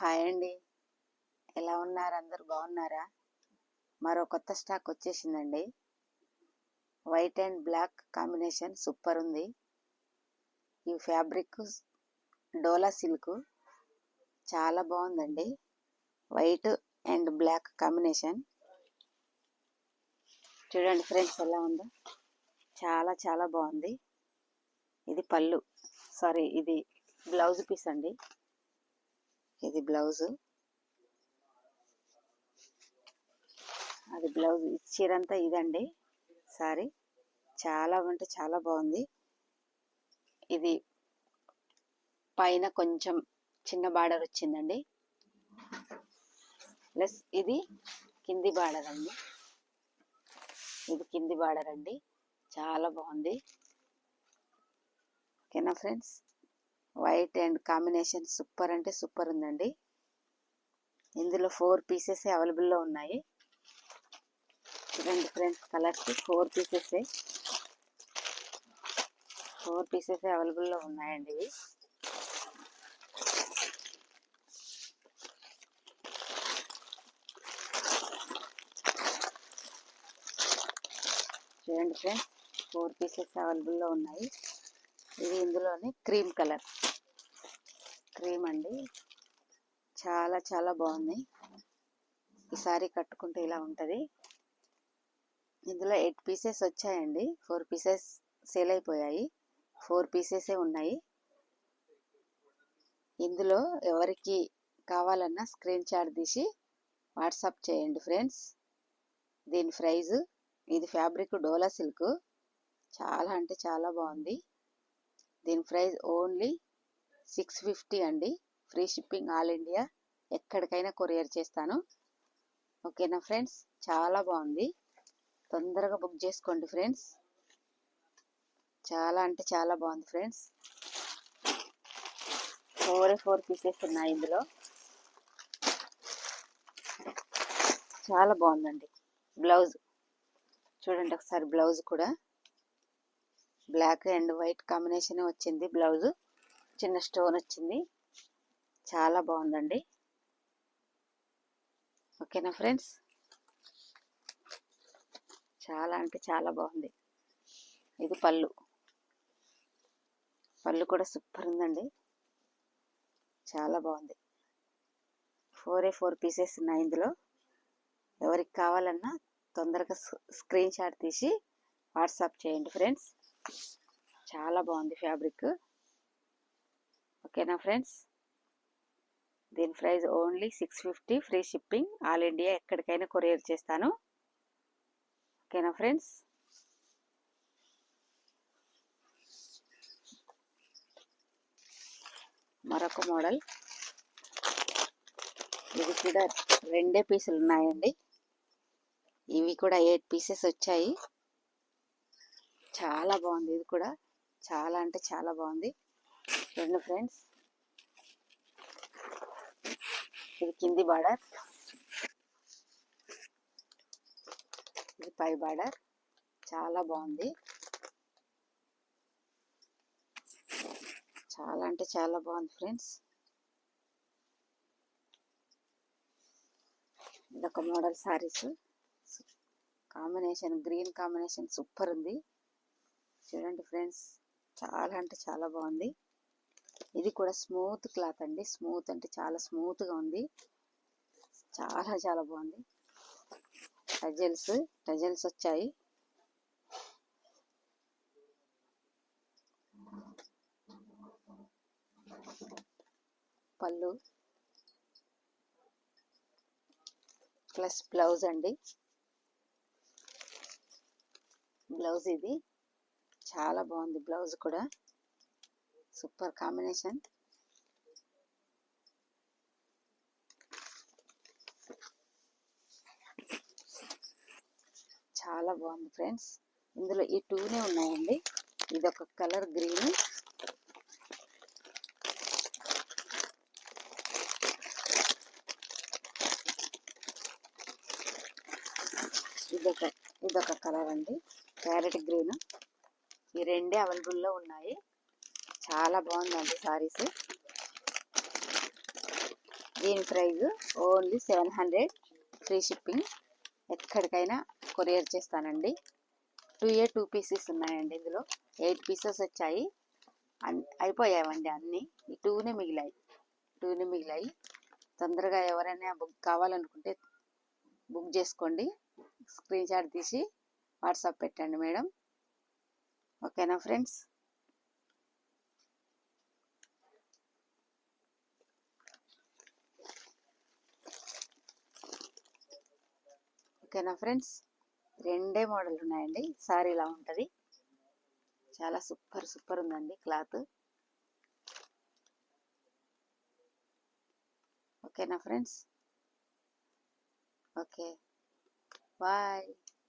Hi అండి. ఎలా ఉన్నారు? అందరు బాగున్నారా? మరో కొత్త స్టాక్ వచ్చేసిందండి. White and black combination super ఉంది. ఈ ఫ్యాబ్రిక్ డోలా సిల్క్ చాలా బాగుందండి. వైట్ అండ్ బ్లాక్ కాంబినేషన్ చూడండి ఫ్రెండ్స్ ఎలా ఉందో. చాలా చాలా బాగుంది. ఇది పళ్ళు, సారీ ఇది బ్లౌజ్ పీస్ అండి. ఇది బ్లౌజ్, అది బ్లౌజ్. చీరంతా ఇదండి సారీ. చాలా అంటే చాలా బాగుంది. ఇది పైన కొంచెం చిన్న బార్డర్ వచ్చిందండి, ప్లస్ ఇది కింది బార్డర్ అండి. ఇది కింది బార్డర్ అండి. చాలా బాగుంది. ఓకేనా friends? White and combination super అంటే సూపర్ ఉందండి. ఇందులో 4 పీసెస్ అవైలబుల్లో ఉన్నాయి. చూడండి ఫ్రెండ్స్, కలర్స్ 4 పీసెస్ అవైలబుల్లో ఉన్నాయండి. ఇవి చూడండి ఫ్రెండ్స్, 4 పీసెస్ అవైలబుల్లో ఉన్నాయి. ఇది ఇందులోనే క్రీమ్ కలర్, క్రీమ్ అండి. చాలా చాలా బాగుంది. ఈ సారీ కట్టుకుంటే ఇలా ఉంటుంది. ఇందులో 8 పీసెస్ వచ్చాయండి. 4 పీసెస్ సేల్ అయిపోయాయి. 4 పీసెసే ఉన్నాయి. ఇందులో ఎవరికి కావాలన్నా స్క్రీన్ షాట్ తీసి వాట్సాప్ చేయండి ఫ్రెండ్స్. దీని ప్రైజ్, ఇది ఫ్యాబ్రిక్ డోలా సిల్క్, చాలా అంటే చాలా బాగుంది. దీని ప్రైస్ ఓన్లీ 650 అండి. ఫ్రీ షిప్పింగ్, ఆల్ ఇండియా, ఎక్కడికైనా కొరియర్ చేస్తాను. ఓకేనా ఫ్రెండ్స్? చాలా బాగుంది. తొందరగా బుక్ చేసుకోండి ఫ్రెండ్స్. చాలా అంటే చాలా బాగుంది ఫ్రెండ్స్. 4 పీసెస్ ఉన్నాయి ఇందులో. చాలా బాగుందండి. బ్లౌజ్ చూడండి ఒకసారి. బ్లౌజ్ కూడా బ్లాక్ అండ్ వైట్ కాంబినేషన్ వచ్చింది. బ్లౌజ్ చిన్న స్టోన్ వచ్చింది. చాలా బాగుందండి. ఓకేనా ఫ్రెండ్స్? చాలా అంటే చాలా బాగుంది. ఇది పళ్ళు, పళ్ళు కూడా సూపర్ ఉందండి. చాలా బాగుంది. 4 పీసెస్ ఉన్నాయి ఇందులో. ఎవరికి కావాలన్నా తొందరగా స్క్రీన్ షాట్ తీసి వాట్సాప్ చేయండి ఫ్రెండ్స్. చాలా బాగుంది ఫ్యాబ్రిక్. ఓకేనా ఫ్రెండ్స్? దీని price only 650, free shipping, all India, ఎక్కడికైనా కొరియర్ చేస్తాను. ఓకేనా ఫ్రెండ్స్? మరొక మోడల్. ఇది కూడా 2 పీసులు ఉన్నాయండి. ఇవి కూడా 8 పీసెస్ వచ్చాయి. చాలా బాగుంది. ఇది కూడా చాలా అంటే చాలా బాగుంది. చూడండి ఫ్రెండ్స్, ఇది కింది బార్డర్, ఇది పై బార్డర్. చాలా బాగుంది. చాలా అంటే చాలా బాగుంది ఫ్రెండ్స్. ఇదొక model saris. Combination green combination super ఉంది. చూడండి ఫ్రెండ్స్, చాలా అంటే చాలా బాగుంది. ఇది కూడా స్మూత్ క్లాత్ అండి. స్మూత్ అంటే చాలా స్మూత్గా ఉంది. చాలా చాలా బాగుంది. టజల్స్ వచ్చాయి. పళ్ళు ప్లస్ బ్లౌజ్ అండి. బ్లౌజ్ ఇది చాలా బాగుంది. బ్లౌజ్ కూడా సూపర్ కాంబినేషన్. చాలా బాగుంది ఫ్రెండ్స్. ఇందులో ఈ 2నే ఉన్నాయండి. ఇది ఒక కలర్ గ్రీన్, ఇదొక కలర్ అండి, ప్యారెట్ గ్రీన్. ఈ 2 అవైలబుల్లో ఉన్నాయి. చాలా బాగుందండి సారీస్. దీని ప్రైజ్ ఓన్లీ 700, ఫ్రీ షిప్పింగ్. ఎక్కడికైనా కొరియర్ చేస్తానండి. 2 పీసెస్ ఉన్నాయండి. ఇందులో 8 పీసెస్ వచ్చాయి. అయిపోయామండి అన్నీ. ఈ 2నే మిగిలాయి. తొందరగా ఎవరైనా బుక్ కావాలనుకుంటే బుక్ చేసుకోండి. స్క్రీన్ షాట్ తీసి వాట్సాప్ పెట్టండి మేడం. ఓకేనా ఫ్రెండ్స్? ఓకేనా ఫ్రెండ్స్? 2 మోడల్ ఉన్నాయండి. సారీ ఇలా ఉంటుంది. చాలా సూపర్ ఉందండి క్లాత్. ఓకేనా ఫ్రెండ్స్? Okay, bye.